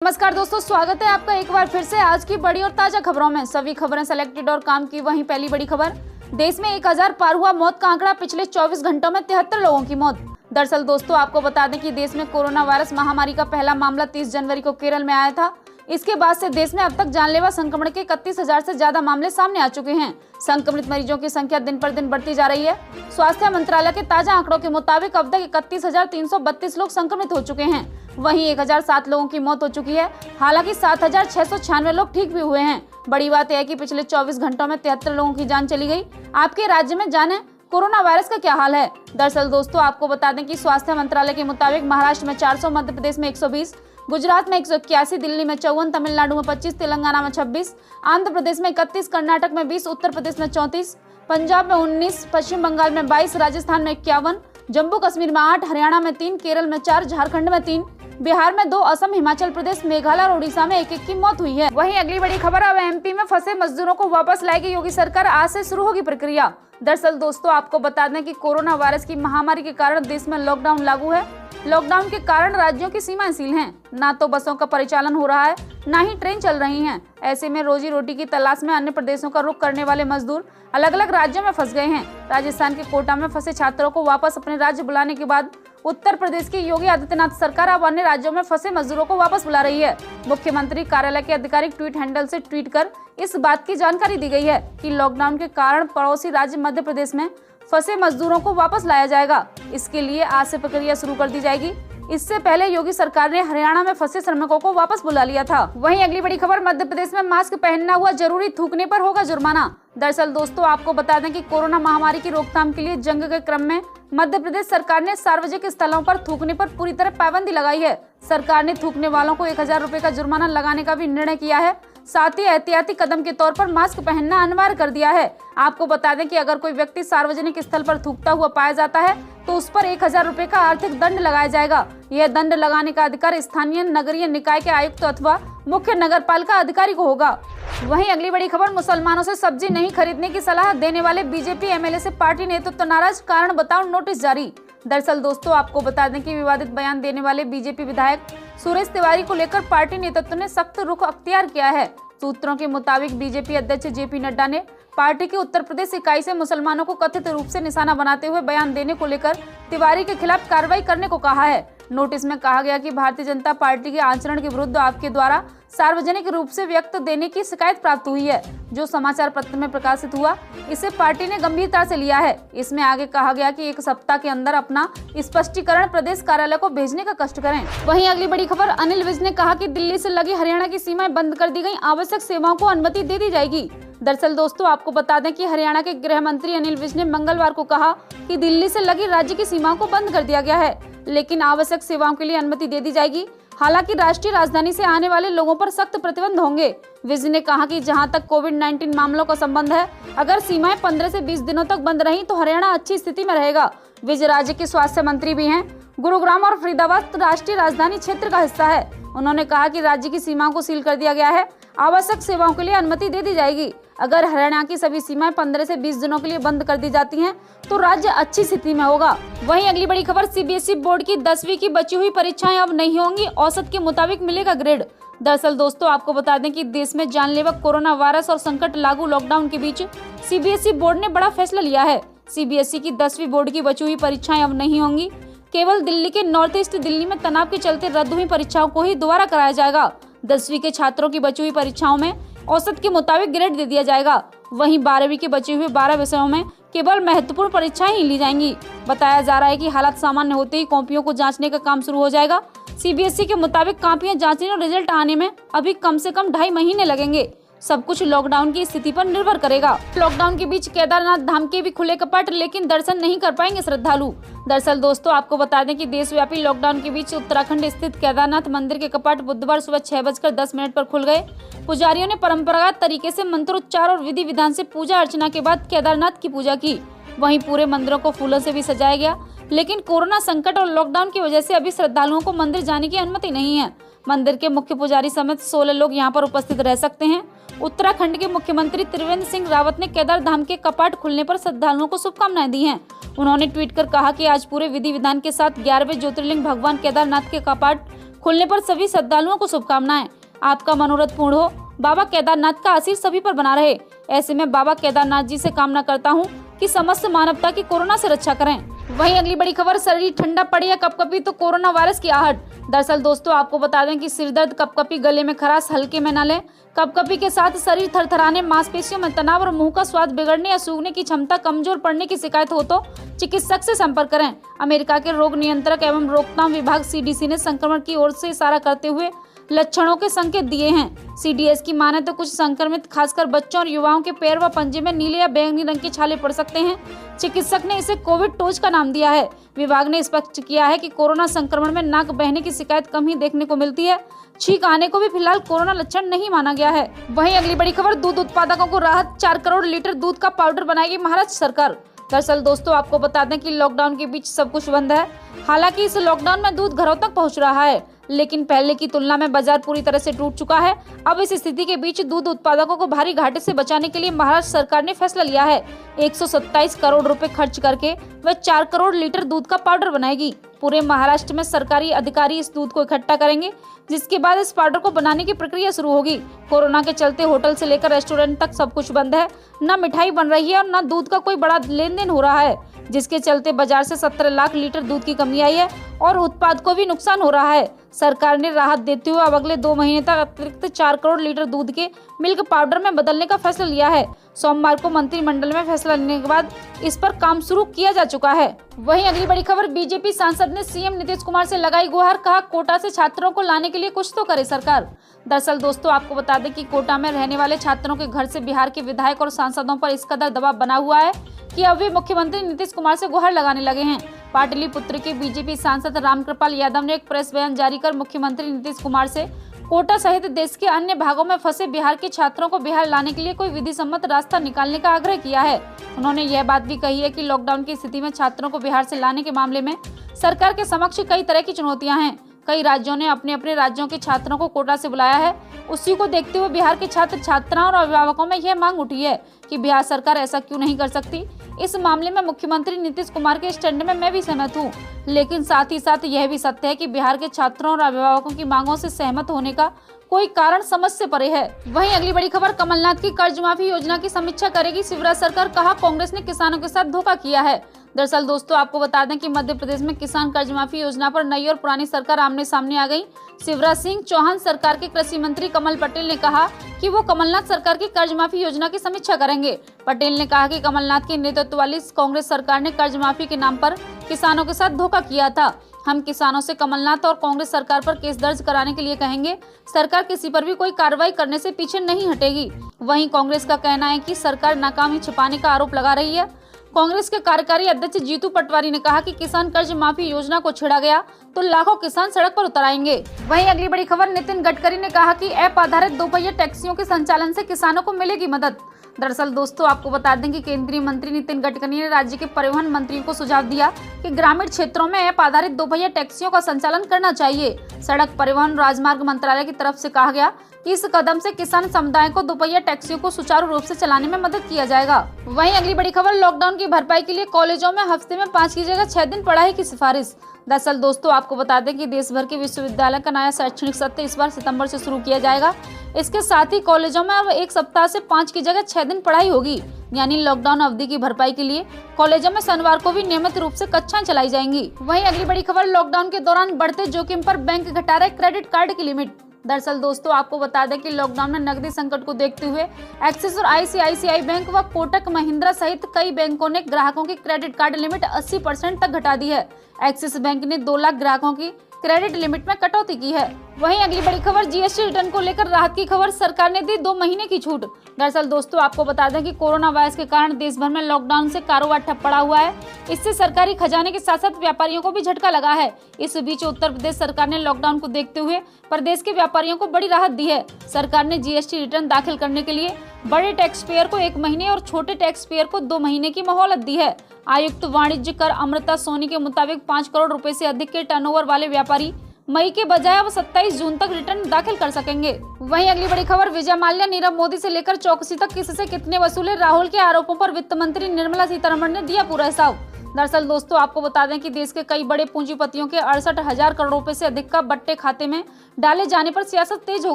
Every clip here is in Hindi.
नमस्कार दोस्तों, स्वागत है आपका एक बार फिर से आज की बड़ी और ताजा खबरों में। सभी खबरें सेलेक्टेड और काम की। वहीं पहली बड़ी खबर, देश में 1000 पार हुआ मौत का आंकड़ा, पिछले 24 घंटों में 73 लोगों की मौत। दरअसल दोस्तों आपको बता दें कि देश में कोरोना वायरस महामारी का पहला मामला 30 जनवरी को केरल में आया था। इसके बाद से देश में अब तक जानलेवा संक्रमण के 31,000 से ज्यादा मामले सामने आ चुके हैं। संक्रमित मरीजों की संख्या दिन पर दिन बढ़ती जा रही है। स्वास्थ्य मंत्रालय के ताजा आंकड़ों के मुताबिक अब तक 31,332 लोग संक्रमित हो चुके हैं। वहीं 1007 लोगों की मौत हो चुकी है। हालांकि 7,696 लोग ठीक भी हुए हैं। बड़ी बात यह है कि पिछले 24 घंटों में 73 लोगों की जान चली गई। आपके राज्य में जाने कोरोना वायरस का क्या हाल है। दरअसल दोस्तों आपको बता दें कि स्वास्थ्य मंत्रालय के मुताबिक महाराष्ट्र में 400, मध्य प्रदेश में 120, गुजरात में 181, दिल्ली में 54, तमिलनाडु में 25, तेलंगाना में 26, आंध्र प्रदेश में 31, कर्नाटक में 20, उत्तर प्रदेश में 34, पंजाब में 19, पश्चिम बंगाल में 22, राजस्थान में 51, जम्मू कश्मीर में 8, हरियाणा में 3, केरल में 4, झारखंड में 3, बिहार में 2, असम, हिमाचल प्रदेश, मेघालय और उड़ीसा में 1-1 की मौत हुई है। वहीं अगली बड़ी खबर, अब एमपी में फंसे मजदूरों को वापस लाएगी योगी सरकार, आज से शुरू होगी प्रक्रिया। दरअसल दोस्तों आपको बता दें कि कोरोना वायरस की महामारी के कारण देश में लॉकडाउन लागू है। लॉकडाउन के कारण राज्यों की सीमाएं सील हैं। ना तो बसों का परिचालन हो रहा है, ना ही ट्रेन चल रही हैं। ऐसे में रोजी रोटी की तलाश में अन्य प्रदेशों का रुख करने वाले मजदूर अलग अलग राज्यों में फंस गए हैं। राजस्थान के कोटा में फंसे छात्रों को वापस अपने राज्य बुलाने के बाद उत्तर प्रदेश की योगी आदित्यनाथ सरकार अब अन्य राज्यों में फंसे मजदूरों को वापस बुला रही है। मुख्यमंत्री कार्यालय के आधिकारिक ट्वीट हैंडल से ट्वीट कर इस बात की जानकारी दी गई है कि लॉकडाउन के कारण पड़ोसी राज्य मध्य प्रदेश में फंसे मजदूरों को वापस लाया जाएगा। इसके लिए आज से प्रक्रिया शुरू कर दी जाएगी। इससे पहले योगी सरकार ने हरियाणा में फंसे श्रमिकों को वापस बुला लिया था। वहीं अगली बड़ी खबर, मध्य प्रदेश में मास्क पहनना हुआ जरूरी, थूकने पर होगा जुर्माना। दरअसल दोस्तों आपको बता दें कि कोरोना महामारी की रोकथाम के लिए जंग के क्रम में मध्य प्रदेश सरकार ने सार्वजनिक स्थलों पर थूकने पर पूरी तरह पाबंदी लगाई है। सरकार ने थूकने वालों को 1000 रुपए का जुर्माना लगाने का भी निर्णय किया है। साथ ही एहतियाती कदम के तौर पर मास्क पहनना अनिवार्य कर दिया है। आपको बता दें कि अगर कोई व्यक्ति सार्वजनिक स्थल पर थूकता हुआ पाया जाता है तो उस पर 1000 रुपए का आर्थिक दंड लगाया जाएगा। यह दंड लगाने का अधिकार स्थानीय नगरीय निकाय के आयुक्त अथवा मुख्य नगरपालिका अधिकारी को होगा। वहीं अगली बड़ी खबर, मुसलमानों से सब्जी नहीं खरीदने की सलाह देने वाले बीजेपी एमएलए से पार्टी नेतृत्व नाराज, कारण बताओ नोटिस जारी। दरअसल दोस्तों आपको बता दें कि विवादित बयान देने वाले बीजेपी विधायक सुरेश तिवारी को लेकर पार्टी नेतृत्व ने सख्त रुख अख्तियार किया है। सूत्रों के मुताबिक बीजेपी अध्यक्ष जेपी नड्डा ने पार्टी की उत्तर प्रदेश इकाई से मुसलमानों को कथित रूप से निशाना बनाते हुए बयान देने को लेकर तिवारी के खिलाफ कार्रवाई करने को कहा है। नोटिस में कहा गया कि भारतीय जनता पार्टी के आचरण के विरुद्ध आपके द्वारा सार्वजनिक रूप से व्यक्त देने की शिकायत प्राप्त हुई है, जो समाचार पत्र में प्रकाशित हुआ। इसे पार्टी ने गंभीरता से लिया है। इसमें आगे कहा गया कि 1 सप्ताह के अंदर अपना स्पष्टीकरण प्रदेश कार्यालय को भेजने का कष्ट करें। वहीं अगली बड़ी खबर, अनिल विज ने कहा कि दिल्ली से लगी हरियाणा की सीमाएं बंद कर दी गई, आवश्यक सेवाओं को अनुमति दे दी जाएगी। दरअसल दोस्तों आपको बता दें कि हरियाणा के गृह मंत्री अनिल विज ने मंगलवार को कहा कि दिल्ली से लगी राज्य की सीमाओं को बंद कर दिया गया है, लेकिन आवश्यक सेवाओं के लिए अनुमति दे दी जाएगी। हालांकि राष्ट्रीय राजधानी से आने वाले लोगों पर सख्त प्रतिबंध होंगे। विज ने कहा कि जहां तक कोविड-19 मामलों का संबंध है, अगर सीमाएं 15 से 20 दिनों तक बंद रही तो हरियाणा अच्छी स्थिति में रहेगा। विज राज्य के स्वास्थ्य मंत्री भी हैं। गुरुग्राम और फरीदाबाद राष्ट्रीय राजधानी क्षेत्र का हिस्सा है। उन्होंने कहा कि राज्य की सीमाओं को सील कर दिया गया है, आवश्यक सेवाओं के लिए अनुमति दे दी जाएगी। अगर हरियाणा की सभी सीमाएं 15 से 20 दिनों के लिए बंद कर दी जाती हैं तो राज्य अच्छी स्थिति में होगा। वहीं अगली बड़ी खबर, सीबीएसई बोर्ड की 10वीं की बची हुई परीक्षाएं अब नहीं होंगी, औसत के मुताबिक मिलेगा ग्रेड। दरअसल दोस्तों आपको बता दें कि देश में जानलेवा कोरोना वायरस और संकट लागू लॉकडाउन के बीच सीबीएसई बोर्ड ने बड़ा फैसला लिया है। सीबीएसई की 10वीं बोर्ड की बची हुई परीक्षाएं अब नहीं होंगी। केवल दिल्ली के नॉर्थ ईस्ट दिल्ली में तनाव के चलते रद्द हुई परीक्षाओं को ही दोबारा कराया जाएगा। 10वीं के छात्रों की बची हुई परीक्षाओं में औसत के मुताबिक ग्रेड दे दिया जाएगा। वहीं 12वीं के बचे हुए 12 विषयों में केवल महत्वपूर्ण परीक्षाएं ही ली जाएंगी। बताया जा रहा है कि हालात सामान्य होते ही कॉपियों को जांचने का काम शुरू हो जाएगा। सीबीएसई के मुताबिक कॉपियां जांचने और रिजल्ट आने में अभी कम से कम 2.5 महीने लगेंगे। सब कुछ लॉकडाउन की स्थिति पर निर्भर करेगा। लॉकडाउन के बीच केदारनाथ धाम के भी खुले कपाट, लेकिन दर्शन नहीं कर पाएंगे श्रद्धालु। दरअसल दोस्तों आपको बता दें कि देशव्यापी लॉकडाउन के बीच उत्तराखंड स्थित केदारनाथ मंदिर के कपाट बुधवार सुबह 6:10 पर खुल गए। पुजारियों ने परंपरागत तरीके से मंत्रोच्चार और विधि विधान से पूजा अर्चना के बाद केदारनाथ की पूजा की। वहीं पूरे मंदिरों को फूलों से भी सजाया गया, लेकिन कोरोना संकट और लॉकडाउन की वजह से अभी श्रद्धालुओं को मंदिर जाने की अनुमति नहीं है। मंदिर के मुख्य पुजारी समेत 16 लोग यहां पर उपस्थित रह सकते हैं। उत्तराखंड के मुख्यमंत्री त्रिवेंद्र सिंह रावत ने केदार धाम के कपाट खुलने पर श्रद्धालुओं को शुभकामनाएं दी हैं। उन्होंने ट्वीट कर कहा कि आज पूरे विधि विधान के साथ 11वें ज्योतिर्लिंग भगवान केदारनाथ के कपाट खुलने पर सभी श्रद्धालुओं को शुभकामनाएं। आपका मनोरथ पूर्ण हो। बाबा केदारनाथ का आशीर्वाद सभी पर बना रहे। ऐसे में बाबा केदारनाथ जी से कामना करता हूँ कि समस्त मानवता की कोरोना से रक्षा करें। वहीं अगली बड़ी खबर, शरीर ठंडा पड़े या कपकपी तो कोरोना वायरस की आहट। दरअसल दोस्तों आपको बता दें कि सिरदर्द, कपकपी, गले में खराश हल्के में न लें। कपकपी के साथ शरीर थरथराने, मांसपेशियों में तनाव और मुंह का स्वाद बिगड़ने या सूंघने की क्षमता कमजोर पड़ने की शिकायत हो तो चिकित्सक से संपर्क करें। अमेरिका के रोग नियंत्रक एवं रोकथाम विभाग CDC ने संक्रमण की ओर से इशारा करते हुए लक्षणों के संकेत दिए हैं। CDS की माने तो कुछ संक्रमित खासकर बच्चों और युवाओं के पैर व पंजे में नीले या बैंगनी रंग के छाले पड़ सकते हैं। चिकित्सक ने इसे कोविड टोच का नाम दिया है। विभाग ने स्पष्ट किया है कि कोरोना संक्रमण में नाक बहने की शिकायत कम ही देखने को मिलती है। छींक आने को भी फिलहाल कोरोना लक्षण नहीं माना गया है। वहीं अगली बड़ी खबर, दूध उत्पादकों को राहत, 4 करोड़ लीटर दूध का पाउडर बनाएगी महाराष्ट्र सरकार। दरअसल दोस्तों आपको बता दें कि लॉकडाउन के बीच सब कुछ बंद है। हालांकि इस लॉकडाउन में दूध घरों तक पहुंच रहा है, लेकिन पहले की तुलना में बाजार पूरी तरह से टूट चुका है। अब इस स्थिति के बीच दूध उत्पादकों को भारी घाटे से बचाने के लिए महाराष्ट्र सरकार ने फैसला लिया है। 127 करोड़ रुपए खर्च करके वह 4 करोड़ लीटर दूध का पाउडर बनाएगी। पूरे महाराष्ट्र में सरकारी अधिकारी इस दूध को इकट्ठा करेंगे, जिसके बाद इस पाउडर को बनाने की प्रक्रिया शुरू होगी। कोरोना के चलते होटल से लेकर रेस्टोरेंट तक सब कुछ बंद है। न मिठाई बन रही है और न दूध का कोई बड़ा लेन देन हो रहा है, जिसके चलते बाजार से 17 लाख लीटर दूध की कमी आई है और उत्पाद को भी नुकसान हो रहा है। सरकार ने राहत देते हुए अब अगले 2 महीने तक अतिरिक्त 4 करोड़ लीटर दूध के मिल्क पाउडर में बदलने का फैसला लिया है। सोमवार को मंत्रिमंडल में फैसला लेने के बाद इस पर काम शुरू किया जा चुका है। वहीं अगली बड़ी खबर, बीजेपी सांसद ने सीएम नीतीश कुमार से लगाई गुहार, कहा कोटा से छात्रों को लाने के लिए कुछ तो करे सरकार। दरअसल दोस्तों आपको बता दें कि कोटा में रहने वाले छात्रों के घर से बिहार के विधायक और सांसदों पर इस कदर दबाव बना हुआ है कि अब वे मुख्यमंत्री नीतीश कुमार से गुहार लगाने लगे हैं। पाटलिपुत्र के बीजेपी सांसद रामकृपाल यादव ने एक प्रेस बयान जारी कर मुख्यमंत्री नीतीश कुमार से कोटा सहित देश के अन्य भागों में फंसे बिहार के छात्रों को बिहार लाने के लिए कोई विधि सम्मत रास्ता निकालने का आग्रह किया है। उन्होंने यह बात भी कही है कि लॉकडाउन की स्थिति में छात्रों को बिहार से लाने के मामले में सरकार के समक्ष कई तरह की चुनौतियां हैं। कई राज्यों ने अपने अपने राज्यों के छात्रों को कोटा से बुलाया है। उसी को देखते हुए बिहार के छात्र छात्राओं और अभिभावकों में यह मांग उठी है कि बिहार सरकार ऐसा क्यों नहीं कर सकती। इस मामले में मुख्यमंत्री नीतीश कुमार के स्टैंड में मैं भी सहमत हूँ, लेकिन साथ ही साथ यह भी सत्य है कि बिहार के छात्रों और अभिभावकों की मांगों से सहमत होने का कोई कारण समझ से परे है। वहीं अगली बड़ी खबर, कमलनाथ की कर्ज माफी योजना की समीक्षा करेगी शिवराज सरकार, कहा कांग्रेस ने किसानों के साथ धोखा किया है। दरअसल दोस्तों आपको बता दें कि मध्य प्रदेश में किसान कर्ज माफी योजना पर नई और पुरानी सरकार आमने सामने आ गई। शिवराज सिंह चौहान सरकार के कृषि मंत्री कमल पटेल ने कहा कि वो कमलनाथ सरकार की कर्ज माफी योजना की समीक्षा करेंगे। पटेल ने कहा कि कमलनाथ के नेतृत्व वाली कांग्रेस सरकार ने कर्ज माफी के नाम पर किसानों के साथ धोखा किया था। हम किसानों से कमलनाथ और कांग्रेस सरकार पर केस दर्ज कराने के लिए कहेंगे। सरकार किसी पर भी कोई कार्रवाई करने से पीछे नहीं हटेगी। वहीं कांग्रेस का कहना है कि सरकार नाकामी छिपाने का आरोप लगा रही है। कांग्रेस के कार्यकारी अध्यक्ष जीतू पटवारी ने कहा कि किसान कर्ज माफी योजना को छेड़ा गया तो लाखों किसान सड़क पर उतर आएंगे। वहीं अगली बड़ी खबर, नितिन गडकरी ने कहा कि ऐप आधारित दोपहिया टैक्सियों के संचालन से किसानों को मिलेगी मदद। दरअसल दोस्तों आपको बता दें कि केंद्रीय मंत्री नितिन गडकरी ने राज्य के परिवहन मंत्रियों को सुझाव दिया कि ग्रामीण क्षेत्रों में ऐप आधारित दोपहिया टैक्सियों का संचालन करना चाहिए। सड़क परिवहन राजमार्ग मंत्रालय की तरफ से कहा गया कि इस कदम से किसान समुदाय को दोपहिया टैक्सियों को सुचारू रूप से चलाने में मदद किया जाएगा। वहीं अगली बड़ी खबर, लॉकडाउन की भरपाई के लिए कॉलेजों में हफ्ते में 5 की जगह 6 दिन पढ़ाई की सिफारिश। दरअसल दोस्तों आपको बता दें कि देश भर के विश्वविद्यालय का नया शैक्षणिक सत्र इस बार सितंबर से शुरू किया जाएगा। इसके साथ ही कॉलेजों में अब एक सप्ताह से 5 की जगह 6 दिन पढ़ाई होगी। यानी लॉकडाउन अवधि की भरपाई के लिए कॉलेजों में शनिवार को भी नियमित रूप से कक्षाएं चलाई जाएंगी। वहीं अगली बड़ी खबर, लॉकडाउन के दौरान बढ़ते जोखिम पर बैंक घटा रहे क्रेडिट कार्ड की लिमिट। दरअसल दोस्तों आपको बता दें कि लॉकडाउन में नकदी संकट को देखते हुए एक्सिस और ICICI बैंक व कोटक महिंद्रा सहित कई बैंकों ने ग्राहकों की क्रेडिट कार्ड लिमिट 80% तक घटा दी है। एक्सिस बैंक ने 2 लाख ग्राहकों की क्रेडिट लिमिट में कटौती की है। वहीं अगली बड़ी खबर, GST रिटर्न को लेकर राहत की खबर, सरकार ने दी 2 महीने की छूट। दरअसल दोस्तों आपको बता दें कि कोरोना वायरस के कारण देश भर में लॉकडाउन से कारोबार ठप पड़ा हुआ है। इससे सरकारी खजाने के साथ साथ व्यापारियों को भी झटका लगा है। इस बीच उत्तर प्रदेश सरकार ने लॉकडाउन को देखते हुए प्रदेश के व्यापारियों को बड़ी राहत दी है। सरकार ने GST रिटर्न दाखिल करने के लिए बड़े टैक्स पेयर को 1 महीने और छोटे टैक्स पेयर को 2 महीने की मोहलत दी है। आयुक्त वाणिज्य कर अमृता सोनी के मुताबिक 5 करोड़ रुपए से अधिक के टर्नओवर वाले व्यापारी मई के बजाय अब 27 जून तक रिटर्न दाखिल कर सकेंगे। वहीं अगली बड़ी खबर, विजय माल्या, नीरव मोदी से लेकर चौकसी तक किससे कितने वसूले, राहुल के आरोपों पर वित्त मंत्री निर्मला सीतारमण ने दिया पूरा हिसाब। दरअसल दोस्तों आपको बता दें कि देश के कई बड़े पूंजीपतियों के 68,000 करोड़ रुपए से अधिक का बट्टे खाते में डाले जाने पर सियासत तेज हो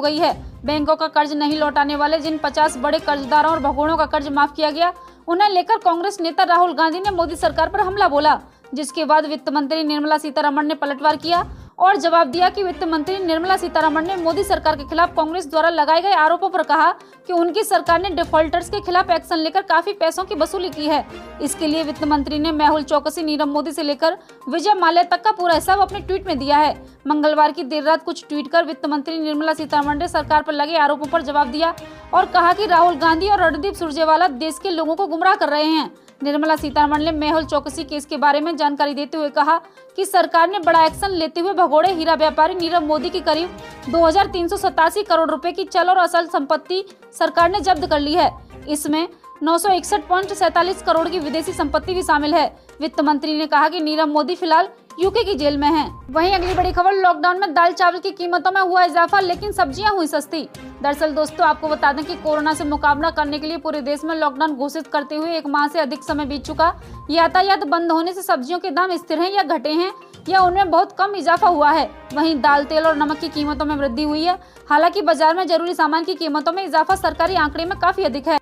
गई है। बैंकों का कर्ज नहीं लौटाने वाले जिन 50 बड़े कर्जदारों और भगोड़ों का कर्ज माफ किया गया, उन्हें लेकर कांग्रेस नेता राहुल गांधी ने मोदी सरकार पर हमला बोला, जिसके बाद वित्त मंत्री निर्मला सीतारमण ने पलटवार किया और जवाब दिया कि वित्त मंत्री निर्मला सीतारमण ने मोदी सरकार के खिलाफ कांग्रेस द्वारा लगाए गए आरोपों पर कहा कि उनकी सरकार ने डिफॉल्टर्स के खिलाफ एक्शन लेकर काफी पैसों की वसूली की है। इसके लिए वित्त मंत्री ने मेहुल चौकसी, नीरव मोदी से लेकर विजय माल्या तक का पूरा हिसाब अपने ट्वीट में दिया है। मंगलवार की देर रात कुछ ट्वीट कर वित्त मंत्री निर्मला सीतारमण ने सरकार पर लगे आरोपों पर जवाब दिया और कहा कि राहुल गांधी और रणदीप सुरजेवाला देश के लोगों को गुमराह कर रहे हैं। निर्मला सीतारमण ने मेहुल चौकसी केस के बारे में जानकारी देते हुए कहा कि सरकार ने बड़ा एक्शन लेते हुए भगोड़े हीरा व्यापारी नीरव मोदी की करीब 2,387 करोड़ रुपए की चल और अचल संपत्ति सरकार ने जब्त कर ली है। इसमें 961.47 करोड़ की विदेशी संपत्ति भी शामिल है। वित्त मंत्री ने कहा कि नीरव मोदी फिलहाल यूके की जेल में हैं। वहीं अगली बड़ी खबर, लॉकडाउन में दाल चावल की कीमतों में हुआ इजाफा लेकिन सब्जियां हुई सस्ती। दरअसल दोस्तों आपको बता दें कि कोरोना से मुकाबला करने के लिए पूरे देश में लॉकडाउन घोषित करते हुए 1 माह से अधिक समय बीत चुका। यातायात बंद होने से सब्जियों के दाम स्थिर हैं या घटे हैं या उनमें बहुत कम इजाफा हुआ है। वहीं दाल, तेल और नमक की कीमतों में वृद्धि हुई है। हालांकि बाजार में जरूरी सामान की कीमतों में इजाफा सरकारी आंकड़े में काफी अधिक है।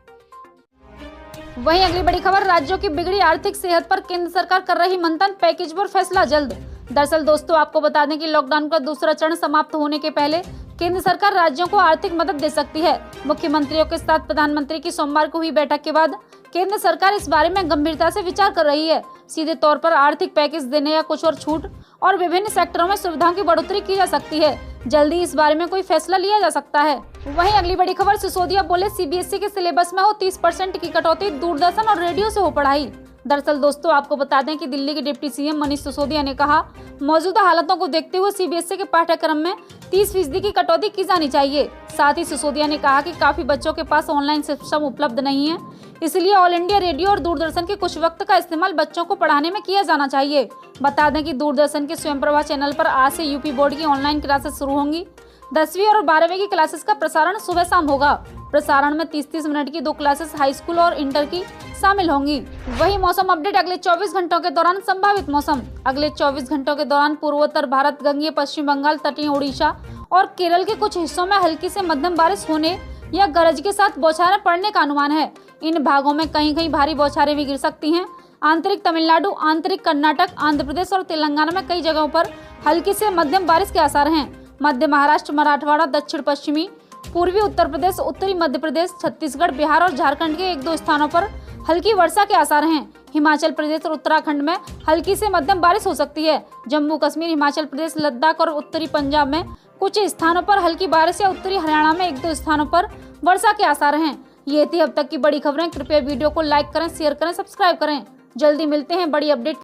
वहीं अगली बड़ी खबर, राज्यों की बिगड़ी आर्थिक सेहत पर केंद्र सरकार कर रही मंथन, पैकेज पर फैसला जल्द। दरअसल दोस्तों आपको बता दें कि लॉकडाउन का दूसरा चरण समाप्त होने के पहले केंद्र सरकार राज्यों को आर्थिक मदद दे सकती है। मुख्यमंत्रियों के साथ प्रधानमंत्री की सोमवार को हुई बैठक के बाद केंद्र सरकार इस बारे में गंभीरता से विचार कर रही है। सीधे तौर पर आर्थिक पैकेज देने या कुछ और छूट और विभिन्न सेक्टरों में सुविधाओं की बढ़ोतरी की जा सकती है। जल्दी इस बारे में कोई फैसला लिया जा सकता है। वहीं अगली बड़ी खबर, सिसोदिया बोले सीबीएसई के सिलेबस में हो 30% की कटौती, दूरदर्शन और रेडियो से हो पढ़ाई। दरअसल दोस्तों आपको बता दें कि दिल्ली के डिप्टी सीएम मनीष सिसोदिया ने कहा, मौजूदा हालातों को देखते हुए सीबीएसई के पाठ्यक्रम में 30% की कटौती की जानी चाहिए। साथ ही सिसोदिया ने कहा कि काफी बच्चों के पास ऑनलाइन सिस्टम उपलब्ध नहीं है, इसलिए ऑल इंडिया रेडियो और दूरदर्शन के कुछ वक्त का इस्तेमाल बच्चों को पढ़ाने में किया जाना चाहिए। बता दें कि दूरदर्शन के स्वयंप्रभा चैनल पर आज से यूपी बोर्ड की ऑनलाइन क्लासेस शुरू होंगी। 10वीं और 12वीं की क्लासेस का प्रसारण सुबह शाम होगा। प्रसारण में 30-30 मिनट की 2 क्लासेस हाई स्कूल और इंटर की शामिल होंगी। वही मौसम अपडेट, अगले 24 घंटों के दौरान संभावित मौसम। अगले 24 घंटों के दौरान पूर्वोत्तर भारत, गंगीय पश्चिम बंगाल, तटीय उड़ीसा और केरल के कुछ हिस्सों में हल्की से मध्यम बारिश होने या गरज के साथ बौछारें पड़ने का अनुमान है। इन भागों में कहीं कहीं भारी बौछारें भी गिर सकती हैं। आंतरिक तमिलनाडु, आंतरिक कर्नाटक, आंध्र प्रदेश और तेलंगाना में कई जगहों पर हल्की से मध्यम बारिश के आसार हैं। मध्य महाराष्ट्र, मराठवाड़ा, दक्षिण पश्चिमी, पूर्वी उत्तर प्रदेश, उत्तरी मध्य प्रदेश, छत्तीसगढ़, बिहार और झारखंड के 1-2 स्थानों पर हल्की वर्षा के आसार हैं। हिमाचल प्रदेश और उत्तराखंड में हल्की से मध्यम बारिश हो सकती है। जम्मू कश्मीर, हिमाचल प्रदेश, लद्दाख और उत्तरी पंजाब में कुछ स्थानों पर हल्की बारिश या उत्तरी हरियाणा में 1-2 स्थानों पर वर्षा के आसार हैं। ये थी अब तक की बड़ी खबरें। कृपया वीडियो को लाइक करें, शेयर करें, सब्सक्राइब करें। जल्दी मिलते हैं बड़ी अपडेट।